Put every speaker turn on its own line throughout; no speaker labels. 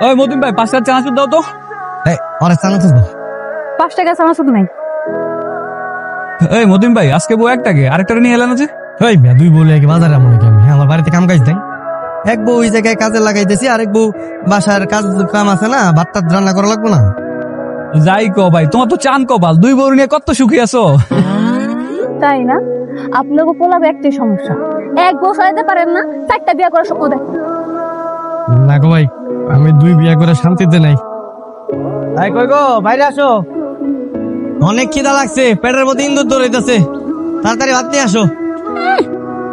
ওই মতিন ভাই 5 টাকা চানাচুর দাও তো।
এই আরে চানাচুর দাও।
5 টাকা চানাচুর নাই।
এই মতিন ভাই আজকে বউ একটাকে আরেকটা নিয়ে এলেন আছে।
ওই মিয়া দুই বলে কি বাজারে মনে কেন আমার বাড়িতে কাম কাজ দেন। এক বউ ওই জায়গায় কাজে লাগাইতেছি, আরেক বউ বাসার কাম আছে না, ভাত টাত রান্না করা লাগবে না।
যাই কো ভাই, তোমার তো চান কপাল, 2 বউ নিয়ে কত সুখী আছো।
তাই না? আপনাকে পোলাবে একটাই সমস্যা, এক বউ সারাইতে পারেন না, 4টা বিয়ে করার স্বপ্ন দেখেন।
না গো ভাই, আমি 2 বিয়ে করে শান্তিতে নাই। তাই কই গো, বাইরে আসো, অনেক খিদা লাগছে, পেটের মধ্যে ইন্দুর দৌড়াইতেছে, তাড়াতাড়ি ভাত নিয়ে আসো।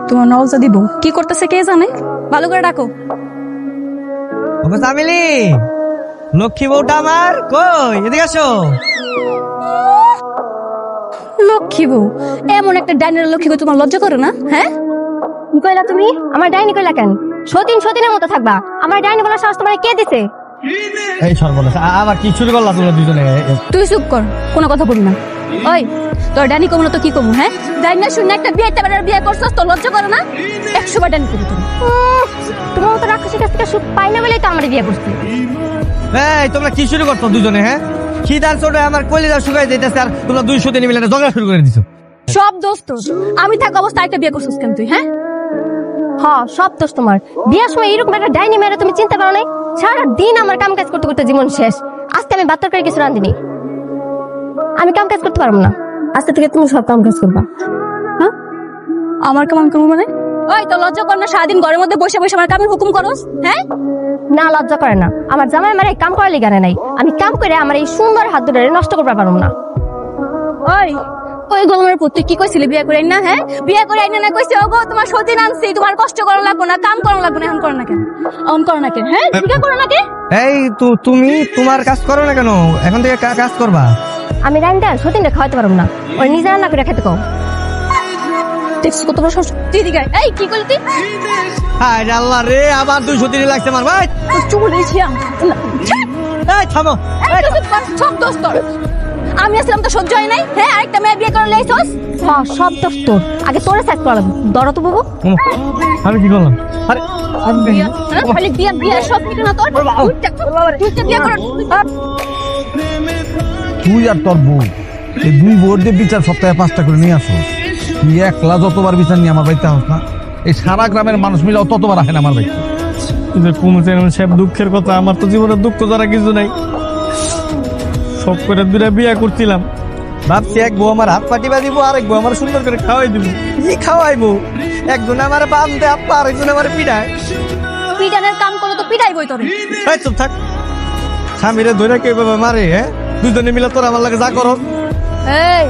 তোমার নলজা দিব কি করতেছে কে জানে, ভালো করে ডাকো।
ওগো সামিলি, লক্ষ্মী বউটা আমার কই, এদিকে আসো।
লক্ষ্মী বউ, এমন একটা ডাইনের লক্ষ্মী বউ, তোমার লজ্জা করে না? হ্যাঁ
কইলা তুমি আমার ডাইনি কইলা কেন? সতীনের মতো থাকবা, আমার ডাইনি বলার সাহস তোমার কে দিছে?
এই সর্বনাশ, আবার কি শুরু করলা তোমরা দুজনে?
তুই চুপ কর, কোনো কথা বলবি না। ওই তোর ডাইনি কমু না তো কি কমু? হ্যাঁ ডাইনি শুনে একটা বিয়ে করছস, তোর লজ্জা করে না? 100 বার ডাইনি করি তুমি।
তোমার মতো রাক্ষসীর কাছ থেকে সুখ পাই না বলেই তো আমার বিয়ে করছি।
এই তোমরা কি শুরু করছো দুজনে? হ্যাঁ খিদার চোটে আমার কলিজা শুকাই যাইতেছে, আর তোমরা 200 দিন মিলে ঝগড়া শুরু করে দিছো।
সব দোস্ত আমি থাকা অবস্থায় একটা বিয়ে করছিস কেন তুই? হ্যাঁ
সব দোষ তোমার। বিয়ের সময় এরকম একটা ডাইনি মেরে তুমি চিন্তা করো নাই? সারা দিন আমার কাম কাজ করতে করতে জীবন শেষ। আজকে আমি বাত্তর করে কিছু রাঁধিনি, আমি কাম কাজ করতে পারবো না। আজকে থেকে তুমি সব কাম কাজ করবা।
হ্যাঁ আমার কেমন করবো মানে? ওই তো লজ্জা কর না, সারাদিন ঘরের মধ্যে বসে বসে আমার কামের হুকুম করস? হ্যাঁ
না, লজ্জা করে না। আমার জামাই আমার এই কাম করার লিগারে নাই, আমি কাম করে আমার এই সুন্দর হাত দুটো নষ্ট করতে পারবো না।
ওই গোলমের পুত্র কি কইছিলি বিয়ে করে না? হ্যাঁ বিয়ে করে আইনা না কইছি ওগো তোমার সতীন আনছি, তোমার কষ্ট করা লাগবো না, কাম করা লাগবো না। এখন করো না কেন? অন করো না কেন? হ্যাঁ বিয়ে করো না কেন?
এই তুমি তোমার কাজ করো না কেন? এখন থেকে কাজ করবা।
আমি রান্না সতীনটা খাওয়াতে পারবো না, ওই নিজে রান্না করে খেতে কও।
দেখছিস কত বড় সমস্যা। তুই দিকে এই কি করলি তুই?
হায় আল্লাহ রে, আবার 200 দিন লাগছে আমার ভাই।
চুলে ছিয়াম।
এই থামো,
সব দোস্ত তোর। আমি আসলাম তো সহ্য হয় নাই। হ্যাঁ আরেকটা মেয়ে বিয়ে করে লাইছস।
সব দোষ তোর। আগে তোরে সেট করা লাগবে। ধরো তো বাবু।
আমি কি করলাম? আরে
খালি বিয়ে সব ঠিক না তোর। তুই বিয়ে কর।
তুই আর তোর বউ এই 2 বউর দিয়ে বিচার সপ্তাহে 5টা করে নিয়ে আসো। তুই একলা যতবার বিচার নিয়ে আমার বাড়িতে আস না, এই সারা গ্রামের মানুষ মিলে ততবার আসেন আমার বাড়িতে।
সব দুঃখের কথা, আমার তো জীবনের দুঃখ দ্বারা কিছু নাই। সব করে 2টা বিয়ে করছিলাম, ভাবছি এক বউ আমার হাত পাটিবা দিব, আরেক বউ আমার সুন্দর করে খাওয়াই দিব। কি খাওয়াইবো? একজন আমার বান্ধে আপা, আরেকজন আমার পিড়ায়।
পিটানের কাম করলে তো পিটাইবই তোরে।
এই চুপ থাক, স্বামীরে ধরে কে বাবা মারে? হ্যাঁ দুজনে মিলে তোর আমার লাগে যা করো।
এই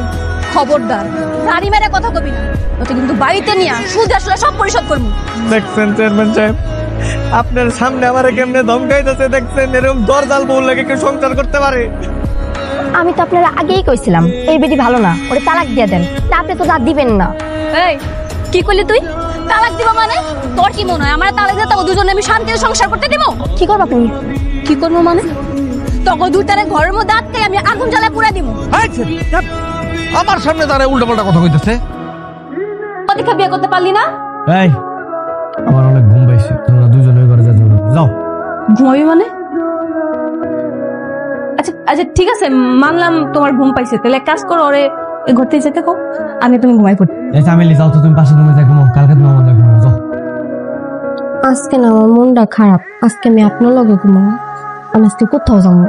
খবরদার গাড়ি মেরে কথা কবি না, তোকে কিন্তু বাড়িতে নিয়ে সুদ আসলে সব পরিশোধ করবো।
দেখছেন চেয়ারম্যান সাহেব, আপনার সামনে আমারে কেমনে ধমকাইতেছে দেখছেন? এরকম দরজাল বউ লাগে কেউ সংসার করতে পারে?
আমি তো আপনারা আগেই কইছিলাম এই বেটি ভালো না, ওরে তালাক দিয়ে দেন। তা আপনি তো যা দিবেন না।
এই কি করলি তুই? তালাক দিব মানে? তোর কি মনে হয় আমার তালাক দিয়ে তখন দুজনে আমি শান্তিতে সংসার করতে দিব?
কি করবা তুমি?
কি করবো মানে? তখন দুটারে ঘরের মধ্যে আটকে আমি আগুন জ্বালায় পুড়ে দিব।
আমার সামনে দাঁড়ায় উল্টাপাল্টা কথা কইতেছে।
অধিকা বিয়ে করতে পারলি না?
এই আমার অনেক ঘুম পাইছে, তোমরা দুজনে ঘরে যাও।
ঘুমাবি মানে? আচ্ছা আচ্ছা ঠিক আছে, মানলাম তোমার ঘুম পাইছে, তাহলে কাজ করো, ওরে ঘর থেকে যেতে কও, আমি তুমি ঘুমাই পড়ি।
এই ফ্যামিলি যাও তো, তুমি পাশে ঘুমে যাও, ঘুমাও, কালকে তুমি আমার লাগে ঘুমাও, যাও।
আজকে না আমার মনটা খারাপ, আজকে আমি আপনার লগে ঘুমাবো। আমি আজকে কোথাও যাবো।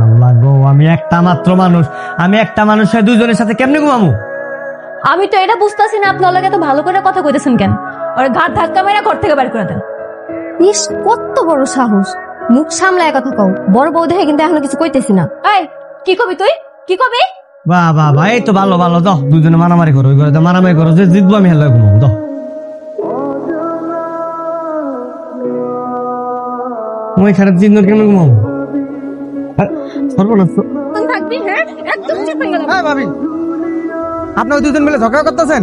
আল্লাহ গো, আমি একটা মাত্র মানুষ, আমি একটা মানুষের দুজনের সাথে কেমনে ঘুমাবো?
আমি তো এটা বুঝতেছি না আপনার লগে এত ভালো করে কথা কইতেছেন কেন? ওরে ঘাট ধাক্কা মেরে ঘর থেকে বের করে দেন।
ইস কত বড় সাহস, মুখ সামলায় কথা কও। বড় বউ দেখে কিন্তু এখনো কিছু কইতেছি না।
এই কি কবি তুই? কি কবি?
বাহ বাহ বাহ, এই তো ভালো ভালো, যাও দুজনে মারামারি করো, ওই ঘরে মারামারি করো, যে জিতবো আমি হেলে ঘুমাবো, যাও। ওই খারাপ জিন্দর কেমনে ঘুমাবো? সর্বনাশ।
থাকবি হ্যাঁ একদম চেপে গেলাম।
হ্যাঁ ভাবি, আপনারা দুজন মিলে ঝগড়া করতেছেন।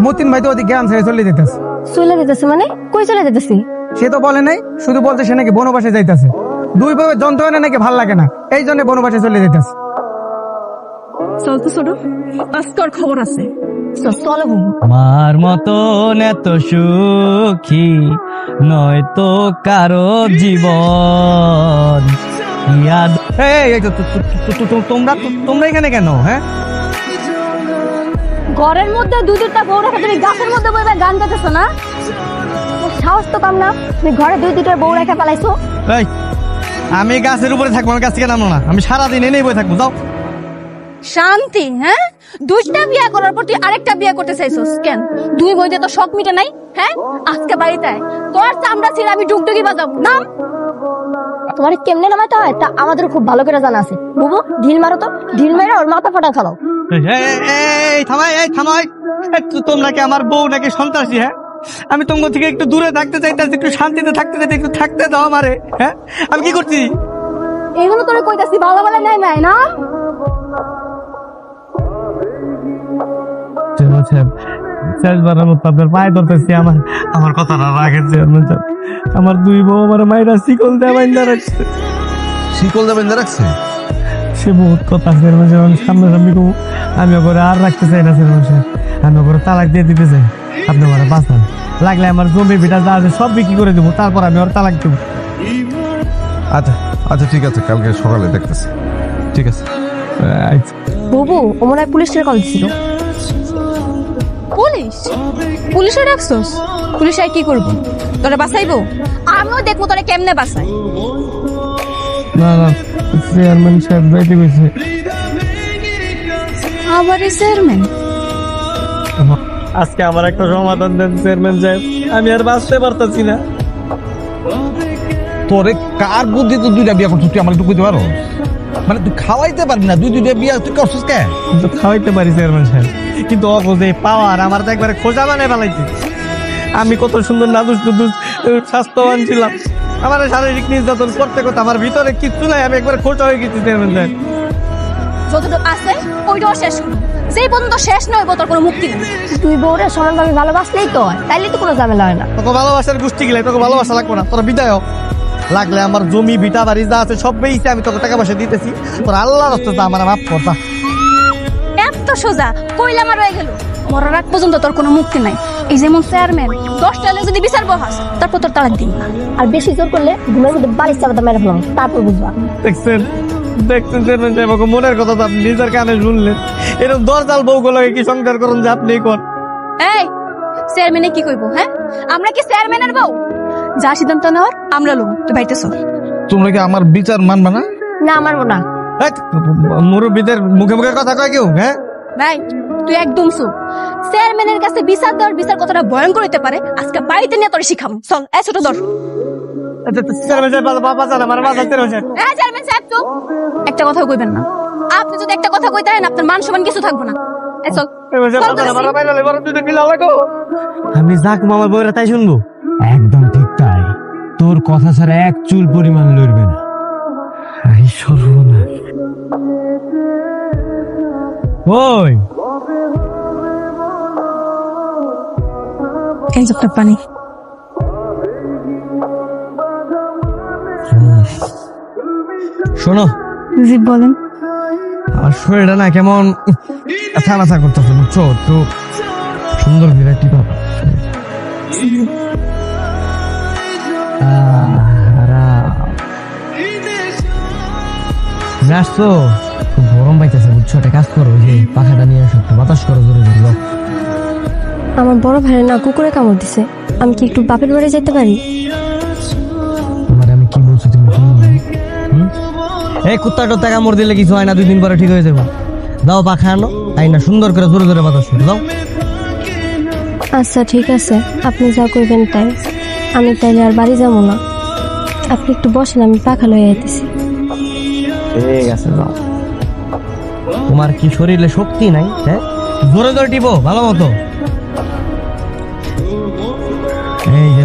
মতিন ভাই তো ওদিকে জ্ঞান ছেড়ে চলে যেতেছে।
চলে যেতেছে মানে? কই চলে যেতেছি?
সে তো বলে নাই, শুধু বলতে সে নাকি বনবাসে যাইতেছে। 2 বউয়ের যন্ত্রণা নাকি ভাল লাগে না, এই জন্য বনবাসে চলে যেতেছে।
চল তো ছোট, আজকার খবর আছে।
চলো বুবু।
আমার মতন এত সুখী নয়তো কারো জীবন। তোমরা এখানে কেন? হ্যাঁ,
ঘরের মধ্যে দুই দুইটা বউ রেখে তুমি গাছের মধ্যে বইবে গান গাইতেছো না?
সাহস তো কম না, তুমি ঘরে দুই দুইটার বউ রেখে পালাইছো।
এই, আমি গাছের উপরে থাকবো, আমার গাছ থেকে নামলো না। আমি সারাদিন এনেই বই থাকবো। যাও।
শান্তি, হ্যাঁ? দুইটা বিয়ে করার পর তুই আরেকটা বিয়ে করতে চাইছস কেন? দুই বইতে তো শখ মিটে নাই, হ্যাঁ? আজকে বাড়িতে আয়, তোর চামড়া ছিঁড়ে আমি ডুগডুগি বাজাবো। নাম
তোমার কেমনে নামাইতে হয় তা আমাদের খুব ভালো করে জানা আছে। বুবু ঢিল মারো তো, ঢিল মেরে ওর মাথা ফাটা ফেলাও।
থামাই। তোমরা কি আমার বউ নাকি সন্ত্রাসী? হ্যাঁ, আমি তোমার থেকে একটু দূরে থাকতে চাইতেছি, একটু শান্তিতে থাকতে চাইতে, একটু থাকতে দাও আমারে। হ্যাঁ, আমি কি করছি?
এগুলো তোরে কইতাছি ভালো ভালো নাই নাই না?
আপনার পায়ে ধরতেছি, আমার কথাটা রাখেন। আমার দুই বউ আমার মায়েরা শিকল দেয় বাইন্দা রাখছে।
শিকল দেবেন রাখছে?
সে বহুত কথা সামনাসামনি কবু, আমি ওপরে আর রাখতে চাই না। আমি ওপরে তালাক দিয়ে দিতে চাই। আপনি আমার বাঁচান, লাগলে আমার জমি ভিটা যা আছে সব বিক্রি করে দেবো, তারপর আমি ওর তালাক দেবো।
আচ্ছা আচ্ছা, ঠিক আছে, কালকে সকালে দেখতেছি। ঠিক আছে।
আচ্ছা।
বুবু ও মনে হয় পুলিশের কল দিছিল।
পুলিশ? পুলিশে রাখছস? পুলিশ আর কি করবো? তোরা বাঁচাইবো? আমিও দেখবো তোরা কেমনে বাঁচাই।
না না, চেয়ারম্যান সাহেব যাইতে গেছে।
আবার চেয়ারম্যান?
আজকে আমার একটা সমাধান দেন চেয়ারম্যান সাহেব, আমি আর বাঁচতে পারতাছি না।
তোরে কার বুদ্ধি তো দুইটা বিয়া করছিস? তুই আমার একটু কইতে পারো? মানে তুই খাওয়াইতে পারবি না, দুইটা বিয়া তুই করছিস কে?
কিন্তু খাওয়াইতে পারি চেয়ারম্যান সাহেব, কিন্তু অগোজে পাওয়ার আমার তো একবারে খোঁজা বানায় ফেলাইছে। আমি কত সুন্দর নাদুস নুদুস স্বাস্থ্যবান ছিলাম, আমার শারীরিক নির্যাতন করতে করতে আমার ভিতরে কিচ্ছু নাই, আমি একবার খোঁজা হয়ে গেছি চেয়ারম্যান সাহেব।
যতটুকু আছে ওইটাও শেষ করবো, যেই পর্যন্ত শেষ নয় তোর কোনো মুক্তি নেই।
তুই বউরে সমানভাবে ভালোবাসলেই তো হয়, তাইলে তো কোনো ঝামেলা হয় না।
তোকে ভালোবাসার গোষ্ঠী গেলে তোকে ভালোবাসা লাগবে না, তোরা বিদায় হ। লাগলে আমার জমি ভিটা বাড়ি যা আছে সব বেইছে, আমি তোকে টাকা পয়সা দিতেছি, তোর আল্লাহ রাস্তা আমার মাফ করতা।
এত সোজা কইলাম আর রয়ে গেল, মরার আগ পর্যন্ত তোর কোনো মুক্তি নাই। এই যেমন চেয়ারম্যান 10টা হলে যদি বিচার বহাস, তারপর তোর তালাক দিন।
আর বেশি জোর করলে ঘুমের মধ্যে বালিশ চাপাতে মেরে ফেলাম, তারপর বুঝবা।
দেখছেন চেয়ারম্যান সাহেব, মনের কথা তো আপনি নিজের কানে শুনলেন। এরকম দরজাল বউগুলোকে কি সংসার করুন যে আপনি কর?
এই চেয়ারম্যানে কি কইবো? হ্যাঁ, আমরা কি চেয়ারম্যানের বউ? যা সিদ্ধান্ত নেওয়ার আমরা লোক, তুই বাইতেছ।
তোমরা কি আমার বিচার মানবা না?
না মানবো না।
মুরব্বীদের মুখে মুখে কথা কয় কেউ? হ্যাঁ
ভাই তুই একদম চুপ। চেয়ারম্যানের কাছে বিচার দেওয়ার বিচার কতটা ভয়ঙ্কর হতে পারে আজকে বাড়িতে নিয়ে তোর শিখাম। চল এই ছোট ধর।
চেয়ারম্যান সাহেব বাবা জান আমার বাবা চেয়ারম্যান সাহেব।
হ্যাঁ চেয়ারম্যান সাহেব চুপ, একটা কথা কইবেন না। আপনি যদি একটা কথা কইতে হয় আপনার মান সম্মান কিছু থাকবো না। এই চল।
আমি যাক মামার বউরা তাই শুনবো?
একদম ঠিক তাই, তোর কথা ছাড়া এক চুল পরিমাণ লড়বে না।
এই সর্বনাশ। ওই
এই যে আপনার পানি।
শোনো,
জি বলেন।
আমার শরীরটা না কেমন ছানা করতেছে, বুঝছো? একটু সুন্দর বিরাটি পাবা। আসছো, খুব গরম পাইতেছে, বুঝছো? একটা কাজ করো, যে পাখাটা নিয়ে আসো, বাতাস করো জোরে জোরে।
আমার বড় ভাইয়ের না কুকুরে কামড় দিছে, আমি কি একটু বাপের বাড়ি যেতে পারি?
তোমার আমি কি বলছি তুমি শুনো? এই কুত্তা টুত্তা কামড় দিলে কিছু হয় না, 2 দিন পরে ঠিক হয়ে যাবো। দাও পাখা আনো, তাই না সুন্দর করে জোরে জোরে বাতাস করো, দাও।
আচ্ছা ঠিক আছে, আপনি যা করবেন তাই। আমি তাইলে আর বাড়ি যাবো না, আপনি একটু বসেন, আমি পাখা লয়ে আইতেছি।
ঠিক আছে, যাও। তোমার কি শরীরে শক্তি নাই? হ্যাঁ, জোরে জোরে টিপো ভালো মতো। এই যে